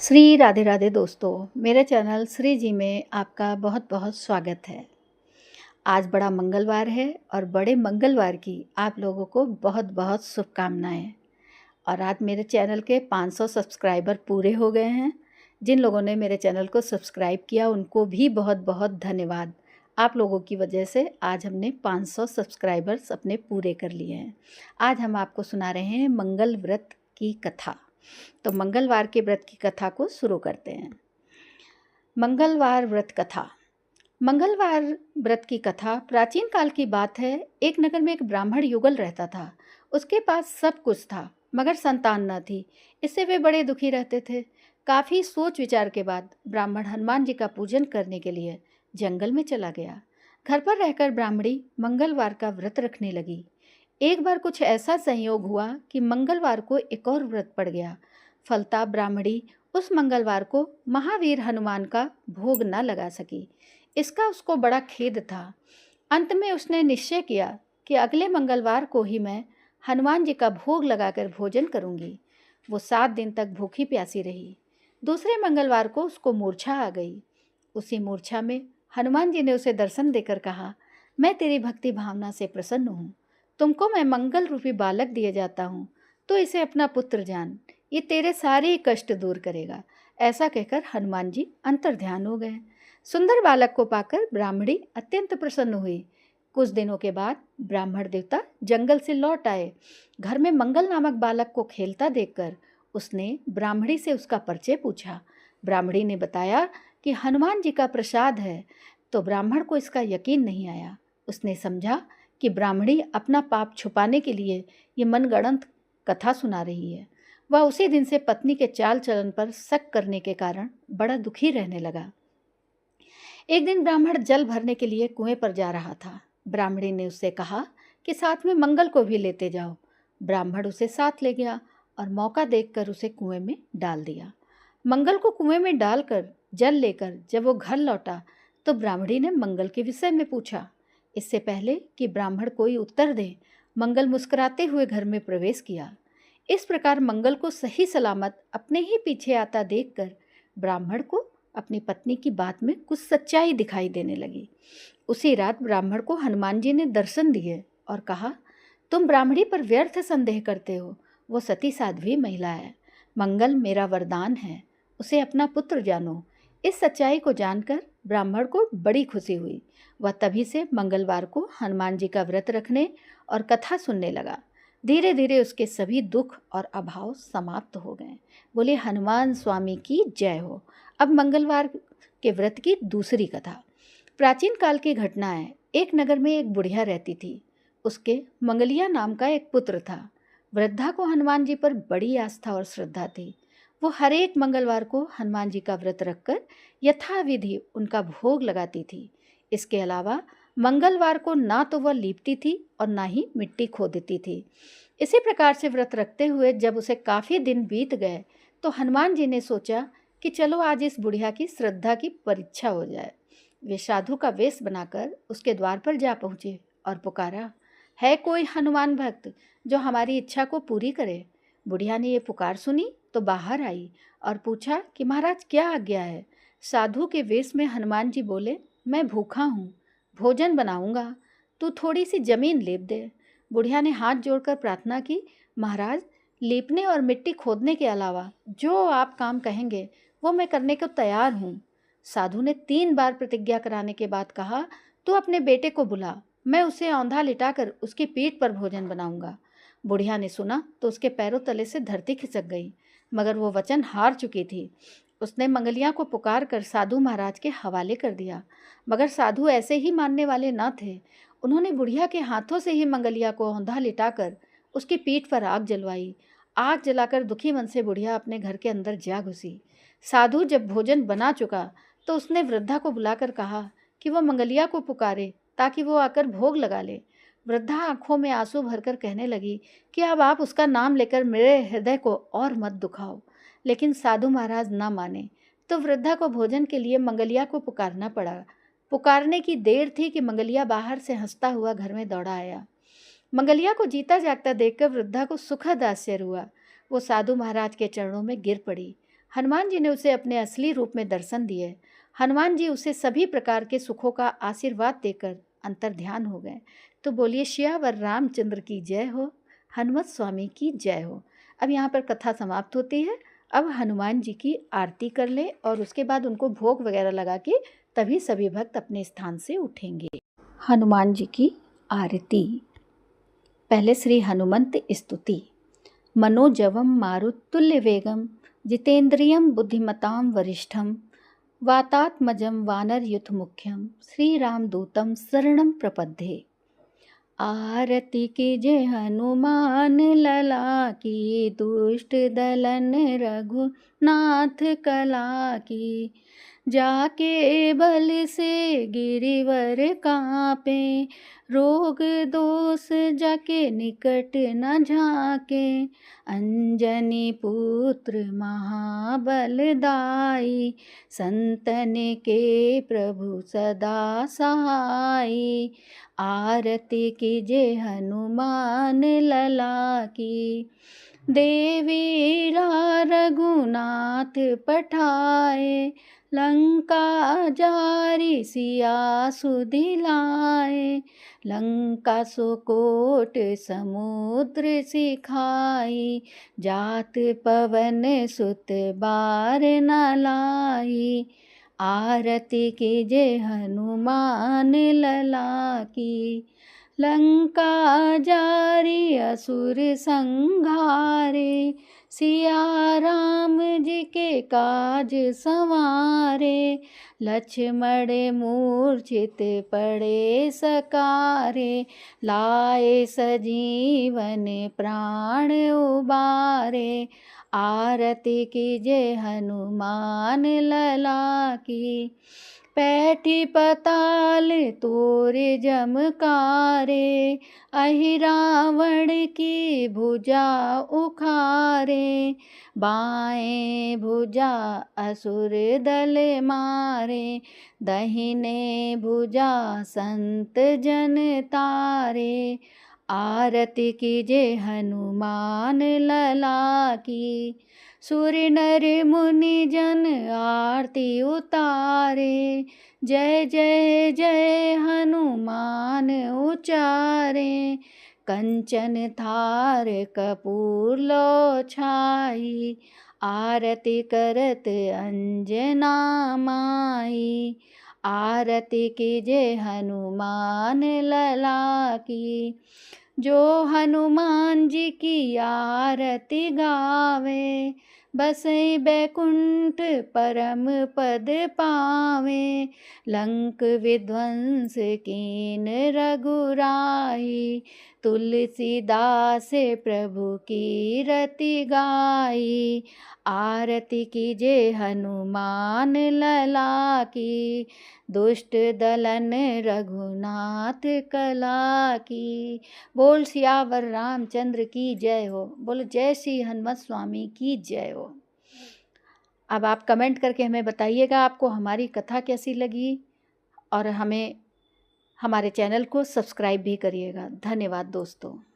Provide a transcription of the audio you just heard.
श्री राधे राधे दोस्तों, मेरे चैनल श्री जी में आपका बहुत बहुत स्वागत है। आज बड़ा मंगलवार है और बड़े मंगलवार की आप लोगों को बहुत बहुत शुभकामनाएं। और आज मेरे चैनल के 500 सब्सक्राइबर पूरे हो गए हैं। जिन लोगों ने मेरे चैनल को सब्सक्राइब किया उनको भी बहुत बहुत धन्यवाद। आप लोगों की वजह से आज हमने 500 सब्सक्राइबर्स अपने पूरे कर लिए हैं। आज हम आपको सुना रहे हैं मंगल व्रत की कथा। तो मंगलवार के व्रत की कथा को शुरू करते हैं। मंगलवार व्रत कथा। मंगलवार व्रत की कथा प्राचीन काल की बात है। एक नगर में एक ब्राह्मण युगल रहता था। उसके पास सब कुछ था मगर संतान न थी। इससे वे बड़े दुखी रहते थे। काफ़ी सोच विचार के बाद ब्राह्मण हनुमान जी का पूजन करने के लिए जंगल में चला गया। घर पर रहकर ब्राह्मणी मंगलवार का व्रत रखने लगी। एक बार कुछ ऐसा संयोग हुआ कि मंगलवार को एक और व्रत पड़ गया। फलता ब्राह्मणी उस मंगलवार को महावीर हनुमान का भोग न लगा सकी। इसका उसको बड़ा खेद था। अंत में उसने निश्चय किया कि अगले मंगलवार को ही मैं हनुमान जी का भोग लगाकर भोजन करूंगी। वो 7 दिन तक भूखी प्यासी रही। दूसरे मंगलवार को उसको मूर्छा आ गई। उसी मूर्छा में हनुमान जी ने उसे दर्शन देकर कहा, मैं तेरी भक्ति भावना से प्रसन्न हूँ। तुमको मैं मंगल रूपी बालक दिए जाता हूँ, तो इसे अपना पुत्र जान। ये तेरे सारे कष्ट दूर करेगा। ऐसा कहकर हनुमान जी अंतर्ध्यान हो गए। सुंदर बालक को पाकर ब्राह्मणी अत्यंत प्रसन्न हुई। कुछ दिनों के बाद ब्राह्मण देवता जंगल से लौट आए। घर में मंगल नामक बालक को खेलता देखकर उसने ब्राह्मणी से उसका परिचय पूछा। ब्राह्मणी ने बताया कि हनुमान जी का प्रसाद है। तो ब्राह्मण को इसका यकीन नहीं आया। उसने समझा कि ब्राह्मणी अपना पाप छुपाने के लिए ये मनगढ़ंत कथा सुना रही है। वह उसी दिन से पत्नी के चाल चलन पर शक करने के कारण बड़ा दुखी रहने लगा। एक दिन ब्राह्मण जल भरने के लिए कुएं पर जा रहा था। ब्राह्मणी ने उससे कहा कि साथ में मंगल को भी लेते जाओ। ब्राह्मण उसे साथ ले गया और मौका देखकर उसे कुएं में डाल दिया। मंगल को कुएं में डालकर जल लेकर जब वो घर लौटा तो ब्राह्मणी ने मंगल के विषय में पूछा। इससे पहले कि ब्राह्मण कोई उत्तर दे, मंगल मुस्कुराते हुए घर में प्रवेश किया। इस प्रकार मंगल को सही सलामत अपने ही पीछे आता देखकर ब्राह्मण को अपनी पत्नी की बात में कुछ सच्चाई दिखाई देने लगी। उसी रात ब्राह्मण को हनुमान जी ने दर्शन दिए और कहा, तुम ब्राह्मणी पर व्यर्थ संदेह करते हो। वो सती साध्वी महिला है। मंगल मेरा वरदान है। उसे अपना पुत्र जानो। इस सच्चाई को जानकर ब्राह्मण को बड़ी खुशी हुई। वह तभी से मंगलवार को हनुमान जी का व्रत रखने और कथा सुनने लगा। धीरे धीरे उसके सभी दुख और अभाव समाप्त हो गए। बोले हनुमान स्वामी की जय हो। अब मंगलवार के व्रत की दूसरी कथा। प्राचीन काल की घटना है। एक नगर में एक बुढ़िया रहती थी। उसके मंगलिया नाम का एक पुत्र था। वृद्धा को हनुमान जी पर बड़ी आस्था और श्रद्धा थी। वो हर एक मंगलवार को हनुमान जी का व्रत रखकर यथाविधि उनका भोग लगाती थी। इसके अलावा मंगलवार को ना तो वह लीपती थी और ना ही मिट्टी खोदती थी। इसी प्रकार से व्रत रखते हुए जब उसे काफ़ी दिन बीत गए तो हनुमान जी ने सोचा कि चलो आज इस बुढ़िया की श्रद्धा की परीक्षा हो जाए। वे साधु का वेश बनाकर उसके द्वार पर जा पहुँचे और पुकारा, है कोई हनुमान भक्त जो हमारी इच्छा को पूरी करे। बुढ़िया ने ये पुकार सुनी तो बाहर आई और पूछा कि महाराज क्या आज्ञा है। साधु के वेश में हनुमान जी बोले, मैं भूखा हूँ, भोजन बनाऊंगा, तू थोड़ी सी जमीन लेप दे। बुढ़िया ने हाथ जोड़कर प्रार्थना की, महाराज लीपने और मिट्टी खोदने के अलावा जो आप काम कहेंगे वो मैं करने को तैयार हूँ। साधु ने 3 बार प्रतिज्ञा कराने के बाद कहा, तू अपने बेटे को बुला, मैं उसे औंधा लिटाकर उसकी पीठ पर भोजन बनाऊंगा। बुढ़िया ने सुना तो उसके पैरों तले से धरती खिसक गई, मगर वो वचन हार चुकी थी। उसने मंगलिया को पुकार कर साधु महाराज के हवाले कर दिया, मगर साधु ऐसे ही मानने वाले न थे। उन्होंने बुढ़िया के हाथों से ही मंगलिया को औंधा लिटाकर उसकी पीठ पर आग जलवाई। आग जलाकर दुखी मन से बुढ़िया अपने घर के अंदर जा घुसी। साधु जब भोजन बना चुका तो उसने वृद्धा को बुलाकर कहा कि वह मंगलिया को पुकारे ताकि वो आकर भोग लगा ले। वृद्धा आंखों में आंसू भरकर कहने लगी कि अब आप उसका नाम लेकर मेरे हृदय को और मत दुखाओ। लेकिन साधु महाराज ना माने तो वृद्धा को भोजन के लिए मंगलिया को पुकारना पड़ा। पुकारने की देर थी कि मंगलिया बाहर से हंसता हुआ घर में दौड़ा आया। मंगलिया को जीता जागता देखकर वृद्धा को सुखद आश्चर्य हुआ। वो साधु महाराज के चरणों में गिर पड़ी। हनुमान जी ने उसे अपने असली रूप में दर्शन दिए। हनुमान जी उसे सभी प्रकार के सुखों का आशीर्वाद देकर अंतर्ध्यान हो गए। तो बोलिए सियावर रामचंद्र की जय हो, हनुमत स्वामी की जय हो। अब यहाँ पर कथा समाप्त होती है। अब हनुमान जी की आरती कर ले और उसके बाद उनको भोग वगैरह लगा के तभी सभी भक्त अपने स्थान से उठेंगे। हनुमान जी की आरती। पहले श्री हनुमंत स्तुति। मनोजवम मारुतुल्य वेगम जितेन्द्रियं बुद्धिमतां वरिष्ठं वातात्मजं वानरयूथ मुख्यं श्रीरामदूतं शरणं प्रपद्ये। आरती कीजे हनुमान लला की, दुष्ट दलन रघुनाथ कला की। जाके बल से गिरिवर कांपे, रोग दोष जाके निकट न झाके। अंजनी पुत्र महाबलदाई, संतन के प्रभु सदा सहाई। आरती कीजे हनुमान लला की। देवीरा रघुनाथ पठाए, लंका जारी सिया सुधिलाए। लंका सुकोट समुद्र सिखाई, जात पवन सुत बार न लाई। आरती कीजे हनुमान लला की। लंका जारी असुर संघारे, सिया राम जी के काज संवारे। लक्ष्मण मूर्छित पड़े सकारे, लाए सजीवन प्राण उबारे। आरती कीजे हनुमान लला की। पैठी पताल तोर जमकारे, अहि रावण की भुजा उखारे। बाएं भुजा असुर दल मारे, दहिने भुजा संत जन तारे। आरती कीजे हनुमान लला की। सुर नर मुनि जन आरती उतारे, जय जय जय हनुमान उचारे। कंचन थार कपूर लो छाई, आरती करत अंजना माई। आरती कीजे हनुमान लला की। जो हनुमान जी की आरती गावे, बसई बैकुंठ परम पद पावे। लंक विध्वंस कीन रघुराई, तुलसीदास प्रभु की रति गाई। आरती कीजे हनुमान लला की। दुष्ट दलन रघुनाथ कला की। बोल सियावर रामचंद्र की जय हो। बोलो जय श्री हनुमत स्वामी की जय हो। अब आप कमेंट करके हमें बताइएगा आपको हमारी कथा कैसी लगी, और हमें हमारे चैनल को सब्सक्राइब भी करिएगा। धन्यवाद दोस्तों।